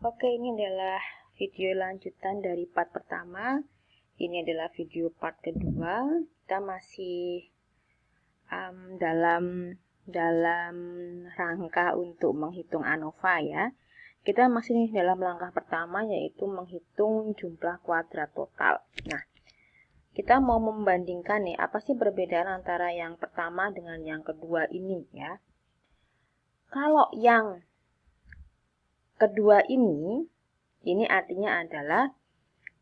Oke, ini adalah video lanjutan dari part pertama. Ini adalah video part kedua. Kita masih dalam rangka untuk menghitung ANOVA ya. Kita masih dalam langkah pertama, yaitu menghitung jumlah kuadrat total. Nah, kita mau membandingkan nih, apa sih perbedaan antara yang pertama dengan yang kedua ini ya. Kalau yang kedua ini artinya adalah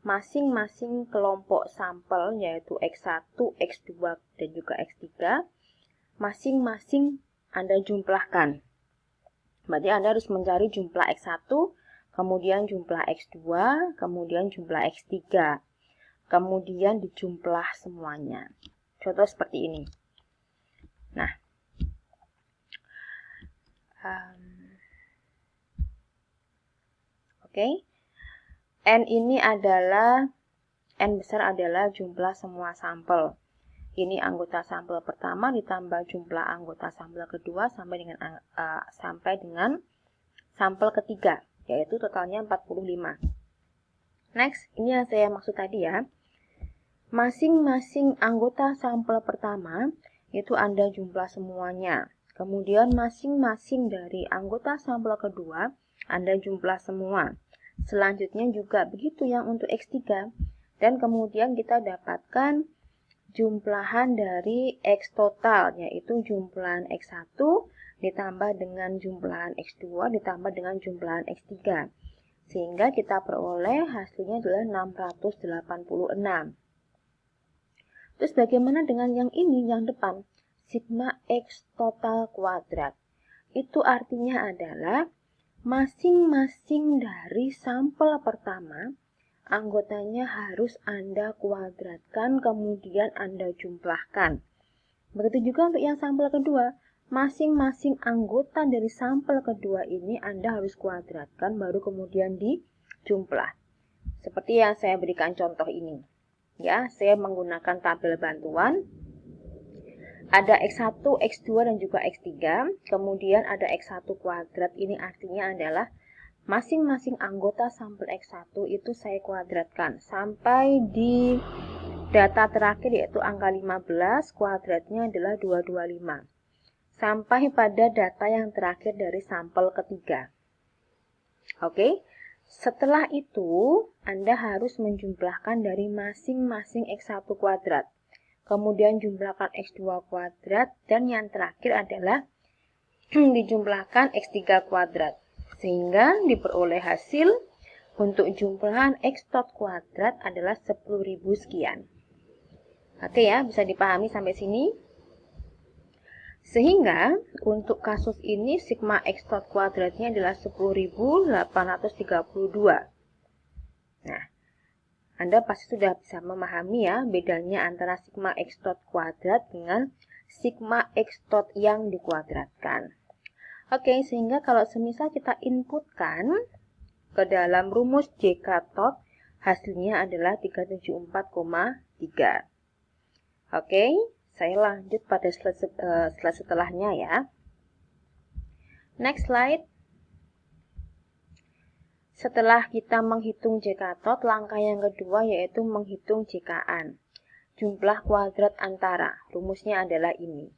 masing-masing kelompok sampel, yaitu X1, X2, dan juga X3, masing-masing Anda jumlahkan. Berarti Anda harus mencari jumlah X1, kemudian jumlah X2, kemudian jumlah X3. Kemudian dijumlah semuanya. Contoh seperti ini. Nah, oke. N ini adalah, N besar adalah jumlah semua sampel. Ini anggota sampel pertama ditambah jumlah anggota sampel kedua sampai dengan sampel ketiga, yaitu totalnya 45. Next, ini yang saya maksud tadi ya. Masing-masing anggota sampel pertama itu Anda jumlah semuanya. Kemudian masing-masing dari anggota sampel kedua Anda jumlah semua. Selanjutnya juga begitu yang untuk X3. Dan kemudian kita dapatkan jumlahan dari X total, yaitu jumlahan X1 ditambah dengan jumlahan X2 ditambah dengan jumlahan X3. Sehingga kita peroleh hasilnya adalah 686. Terus bagaimana dengan yang ini, yang depan? Sigma X total kuadrat. Itu artinya adalah masing-masing dari sampel pertama, anggotanya harus Anda kuadratkan, kemudian Anda jumlahkan. Begitu juga untuk yang sampel kedua, masing-masing anggota dari sampel kedua ini Anda harus kuadratkan, baru kemudian dijumlah. Seperti yang saya berikan contoh ini. Ya, saya menggunakan tabel bantuan. Ada X1, X2, dan juga X3. Kemudian ada X1 kuadrat. Ini artinya adalah masing-masing anggota sampel X1 itu saya kuadratkan sampai di data terakhir, yaitu angka 15, kuadratnya adalah 225. Sampai pada data yang terakhir dari sampel ketiga. Oke, setelah itu Anda harus menjumlahkan dari masing-masing X1 kuadrat. Kemudian jumlahkan X2 kuadrat, dan yang terakhir adalah dijumlahkan X3 kuadrat. Sehingga diperoleh hasil untuk jumlahan X tot kuadrat adalah 10.000 sekian. Oke ya, bisa dipahami sampai sini. Sehingga untuk kasus ini sigma X tot kuadratnya adalah 10.832. Nah, Anda pasti sudah bisa memahami ya bedanya antara sigma X tot kuadrat dengan sigma X tot yang dikuadratkan. Oke, sehingga kalau semisal kita inputkan ke dalam rumus JK tot, hasilnya adalah 374,3. Oke, saya lanjut pada slide setelahnya ya. Next slide. Setelah kita menghitung JK tot, langkah yang kedua yaitu menghitung JK-an. Jumlah kuadrat antara. Rumusnya adalah ini.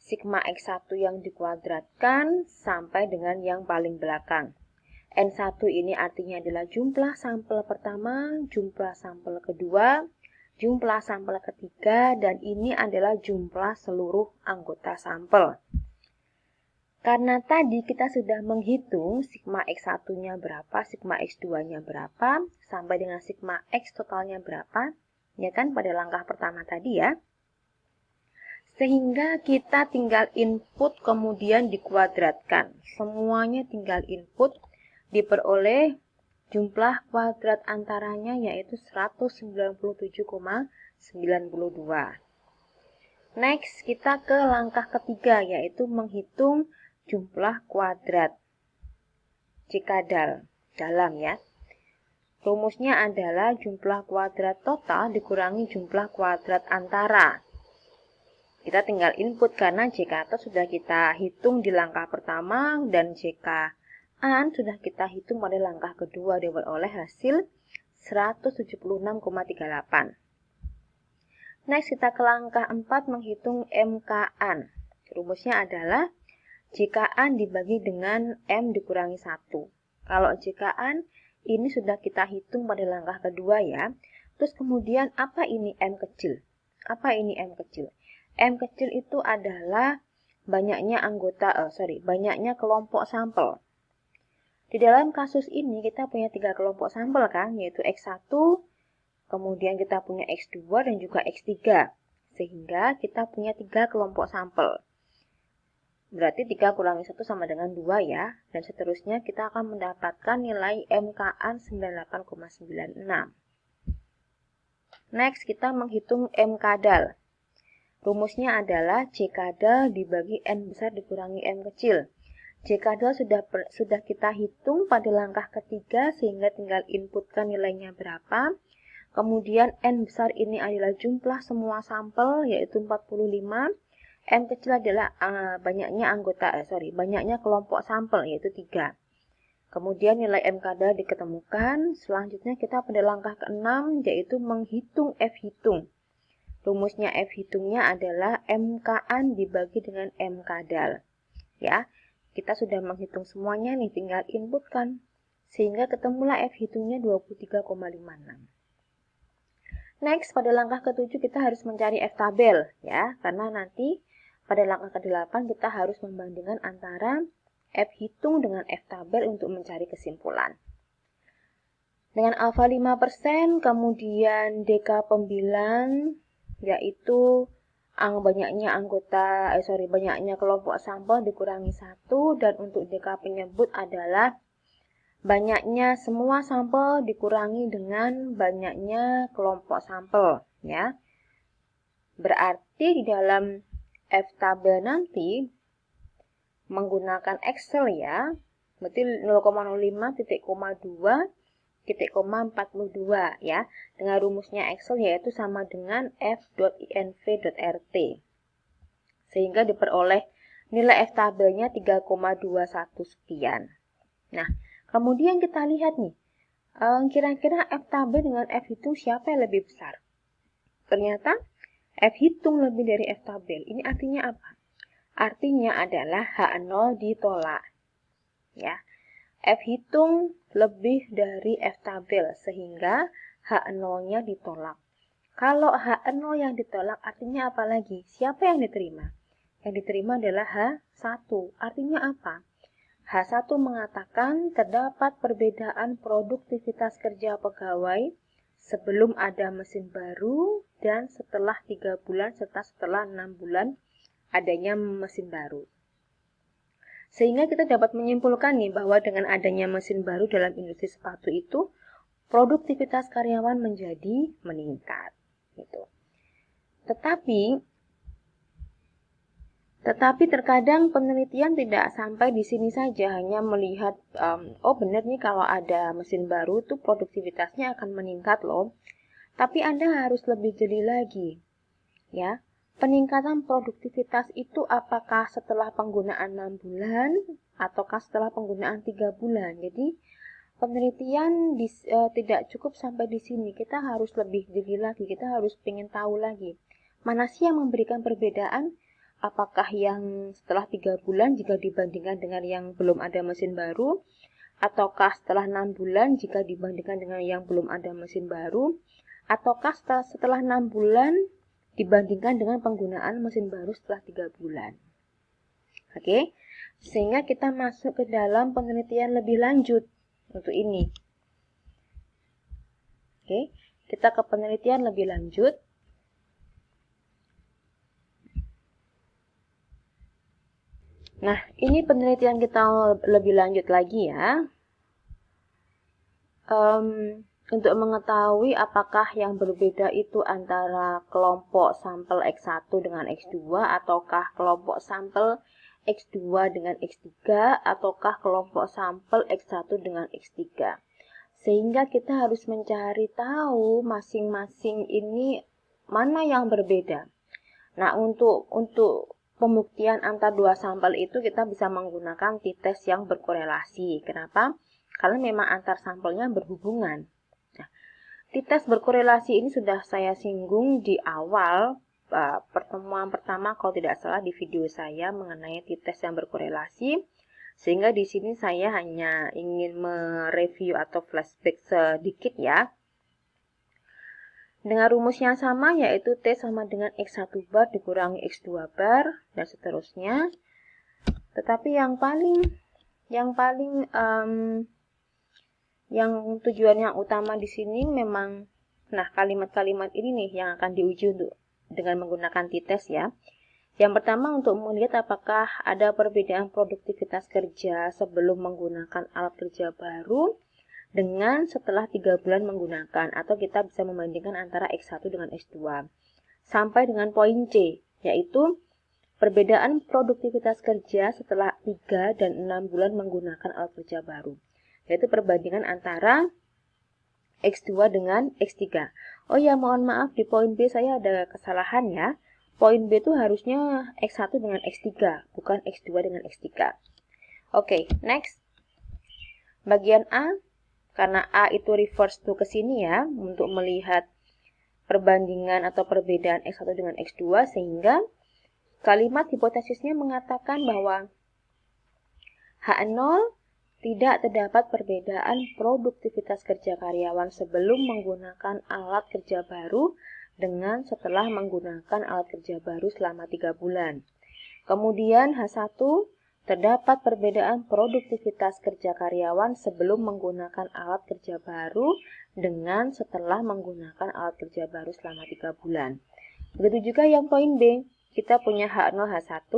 Sigma X1 yang dikuadratkan sampai dengan yang paling belakang. N1 ini artinya adalah jumlah sampel pertama, jumlah sampel kedua, jumlah sampel ketiga, dan ini adalah jumlah seluruh anggota sampel. Karena tadi kita sudah menghitung sigma X1-nya berapa, sigma X2-nya berapa, sampai dengan sigma X totalnya berapa, ya kan pada langkah pertama tadi ya. Sehingga kita tinggal input kemudian dikuadratkan. Semuanya tinggal input, diperoleh jumlah kuadrat antaranya yaitu 197,92. Next, kita ke langkah ketiga yaitu menghitung jumlah kuadrat jika dalam ya. Rumusnya adalah jumlah kuadrat total dikurangi jumlah kuadrat antara. Kita tinggal input karena JK tot sudah kita hitung di langkah pertama dan JK An sudah kita hitung pada langkah kedua, diperoleh hasil 176,38. Next, kita ke langkah 4 menghitung MK-an. Rumusnya adalah JK-an dibagi dengan M dikurangi 1. Kalau JK-an ini sudah kita hitung pada langkah kedua ya. Terus kemudian apa ini M kecil? Apa ini M kecil? M kecil itu adalah banyaknya banyaknya kelompok sampel. Di dalam kasus ini kita punya 3 kelompok sampel kan, yaitu X1, kemudian kita punya X2 dan juga X3. Sehingga kita punya 3 kelompok sampel. Berarti 3 kurangi 1 sama dengan 2 ya. Dan seterusnya kita akan mendapatkan nilai MK-an 98,96. Next, kita menghitung M-kadal. Rumusnya adalah J-kadal dibagi N besar dikurangi M kecil. J-kadal sudah kita hitung pada langkah ketiga sehingga tinggal inputkan nilainya berapa. Kemudian N besar ini adalah jumlah semua sampel yaitu 45. M kecil adalah banyaknya kelompok sampel yaitu 3. Kemudian nilai M-kadal diketemukan. Selanjutnya kita pada langkah ke-6 yaitu menghitung F hitung. Rumusnya F hitungnya adalah MK-an dibagi dengan M-kadal. Ya. Kita sudah menghitung semuanya nih, tinggal inputkan. Sehingga ketemulah F hitungnya 23,56. Next, pada langkah ke-7 kita harus mencari F tabel ya, karena nanti pada langkah ke-8 kita harus membandingkan antara F hitung dengan F tabel untuk mencari kesimpulan. Dengan alfa 5%, kemudian DK pembilang yaitu banyaknya kelompok sampel dikurangi 1, dan untuk DK penyebut adalah banyaknya semua sampel dikurangi dengan banyaknya kelompok sampel ya. Berarti di dalam F tabel nanti menggunakan Excel ya, berarti 0,05 titik koma 2 titik koma 42 ya. Dengan rumusnya Excel yaitu sama dengan f.inv.rt. Sehingga diperoleh nilai F tabelnya 3,21 sekian. Nah, kemudian kita lihat nih, kira-kira F tabel dengan F hitung siapa yang lebih besar? Ternyata F hitung lebih dari F tabel. Ini artinya apa? Artinya adalah H0 ditolak. Ya. F hitung lebih dari F tabel sehingga H0-nya ditolak. Kalau H0 yang ditolak artinya apa lagi? Siapa yang diterima? Yang diterima adalah H1. Artinya apa? H1 mengatakan terdapat perbedaan produktivitas kerja pegawai sebelum ada mesin baru dan setelah 3 bulan serta setelah 6 bulan adanya mesin baru. Sehingga kita dapat menyimpulkan nih bahwa dengan adanya mesin baru dalam industri sepatu itu produktivitas karyawan menjadi meningkat. Gitu. Tetapi terkadang penelitian tidak sampai di sini saja, hanya melihat benar nih kalau ada mesin baru tuh produktivitasnya akan meningkat loh. Tapi Anda harus lebih jeli lagi. Ya. Peningkatan produktivitas itu apakah setelah penggunaan 6 bulan ataukah setelah penggunaan 3 bulan. Jadi penelitian tidak cukup sampai di sini. Kita harus lebih jeli lagi, kita harus ingin tahu lagi. Mana sih yang memberikan perbedaan? Apakah yang setelah 3 bulan jika dibandingkan dengan yang belum ada mesin baru? Ataukah setelah 6 bulan jika dibandingkan dengan yang belum ada mesin baru? Ataukah setelah 6 bulan dibandingkan dengan penggunaan mesin baru setelah 3 bulan. Oke, sehingga kita masuk ke dalam penelitian lebih lanjut untuk ini. Oke, kita ke penelitian lebih lanjut. Nah, ini penelitian kita lebih lanjut lagi ya. Untuk mengetahui apakah yang berbeda itu antara kelompok sampel X1 dengan X2 ataukah kelompok sampel X2 dengan X3 ataukah kelompok sampel X1 dengan X3. Sehingga kita harus mencari tahu masing-masing ini mana yang berbeda. Nah, untuk pembuktian antar dua sampel itu kita bisa menggunakan t-test yang berkorelasi. Kenapa? Karena memang antar sampelnya berhubungan. Nah, t-test berkorelasi ini sudah saya singgung di awal pertemuan pertama kalau tidak salah di video saya mengenai t-test yang berkorelasi. Sehingga di sini saya hanya ingin mereview atau flashback sedikit ya. Dengan rumus yang sama yaitu T sama dengan X1 bar dikurangi X2 bar dan seterusnya. Tetapi yang tujuan yang utama di sini memang, nah kalimat-kalimat ini nih yang akan diuji dengan menggunakan t-test ya. Yang pertama untuk melihat apakah ada perbedaan produktivitas kerja sebelum menggunakan alat kerja baru dengan setelah 3 bulan menggunakan, atau kita bisa membandingkan antara X1 dengan X2. Sampai dengan poin C, yaitu perbedaan produktivitas kerja setelah 3 dan 6 bulan menggunakan alat kerja baru. Yaitu perbandingan antara X2 dengan X3. Oh ya, mohon maaf, di poin B saya ada kesalahan ya. Poin B itu harusnya X1 dengan X3, bukan X2 dengan X3. Oke, next. Bagian A. Karena A itu reverse to ke sini ya, untuk melihat perbandingan atau perbedaan X1 dengan X2, sehingga kalimat hipotesisnya mengatakan bahwa H0 tidak terdapat perbedaan produktivitas kerja karyawan sebelum menggunakan alat kerja baru dengan setelah menggunakan alat kerja baru selama 3 bulan. Kemudian H1 terdapat perbedaan produktivitas kerja karyawan sebelum menggunakan alat kerja baru dengan setelah menggunakan alat kerja baru selama 3 bulan. Begitu juga yang poin B, kita punya H0, H1,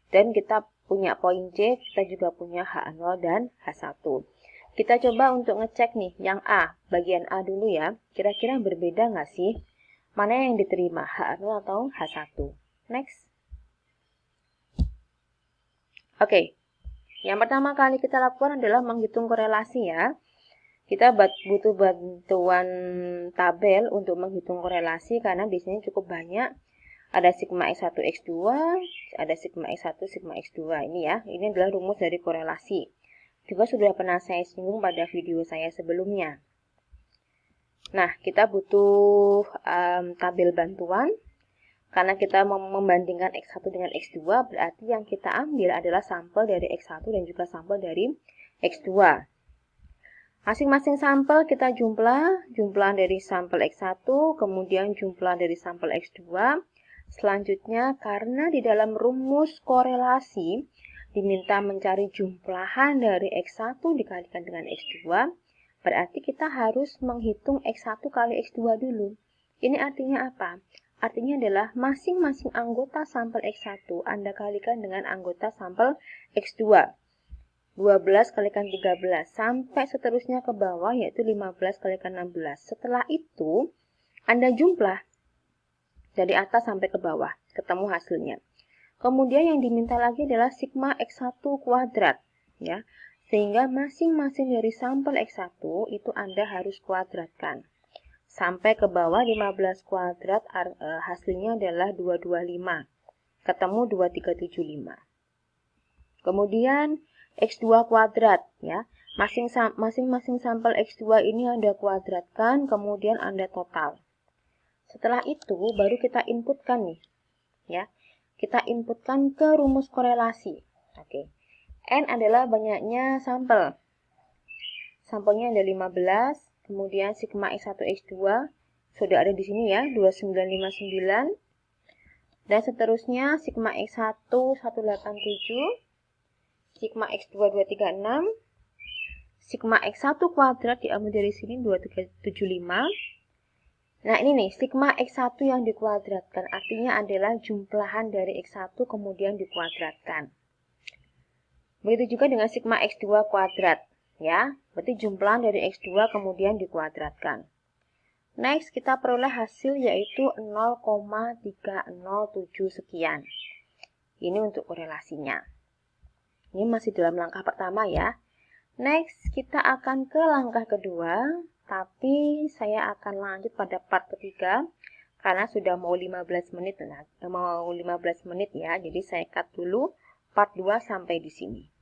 dan kita punya poin C, kita juga punya H0 dan H1. Kita coba untuk ngecek nih, yang A, bagian A dulu ya, kira-kira berbeda nggak sih? Mana yang diterima, H0 atau H1? Next. Oke, yang pertama kali kita lakukan adalah menghitung korelasi ya. Kita butuh bantuan tabel untuk menghitung korelasi karena di sini cukup banyak. Ada sigma X1, X2, ada sigma X1, sigma X2. Ini ya, ini adalah rumus dari korelasi. Juga sudah pernah saya singgung pada video saya sebelumnya. Nah, kita butuh tabel bantuan. Karena kita membandingkan X1 dengan X2, berarti yang kita ambil adalah sampel dari X1 dan juga sampel dari X2. Masing-masing sampel kita jumlah dari sampel X1, kemudian jumlah dari sampel X2. Selanjutnya, karena di dalam rumus korelasi diminta mencari jumlahan dari X1 dikalikan dengan X2, berarti kita harus menghitung X1 kali X2 dulu. Ini artinya apa? Artinya adalah masing-masing anggota sampel X1 Anda kalikan dengan anggota sampel X2. 12 kalikan 13 sampai seterusnya ke bawah yaitu 15 kalikan 16. Setelah itu Anda jumlah dari atas sampai ke bawah, ketemu hasilnya. Kemudian yang diminta lagi adalah sigma X1 kuadrat ya. Sehingga masing-masing dari sampel X1 itu Anda harus kuadratkan. Sampai ke bawah 15 kuadrat hasilnya adalah 225. Ketemu 2375. Kemudian X2 kuadrat ya. Masing-masing sampel X2 ini Anda kuadratkan, kemudian Anda total. Setelah itu baru kita inputkan nih ya. Kita inputkan ke rumus korelasi. Oke. N adalah banyaknya sampel. Sampelnya ada 15. Kemudian sigma X1, X2 sudah ada di sini ya, 2959. Dan seterusnya sigma X1 187, sigma X2 236, sigma X1 kuadrat diambil dari sini 2375. Nah ini nih, sigma X1 yang dikuadratkan artinya adalah jumlahan dari X1 kemudian dikuadratkan. Begitu juga dengan sigma X2 kuadrat. Ya, berarti jumlah dari X2 kemudian dikuadratkan. Next, kita peroleh hasil yaitu 0,307 sekian. Ini untuk korelasinya. Ini masih dalam langkah pertama ya. Next, kita akan ke langkah kedua, tapi saya akan lanjut pada part ketiga. karena sudah mau 15 menit ya. Jadi saya cut dulu part 2 sampai di sini.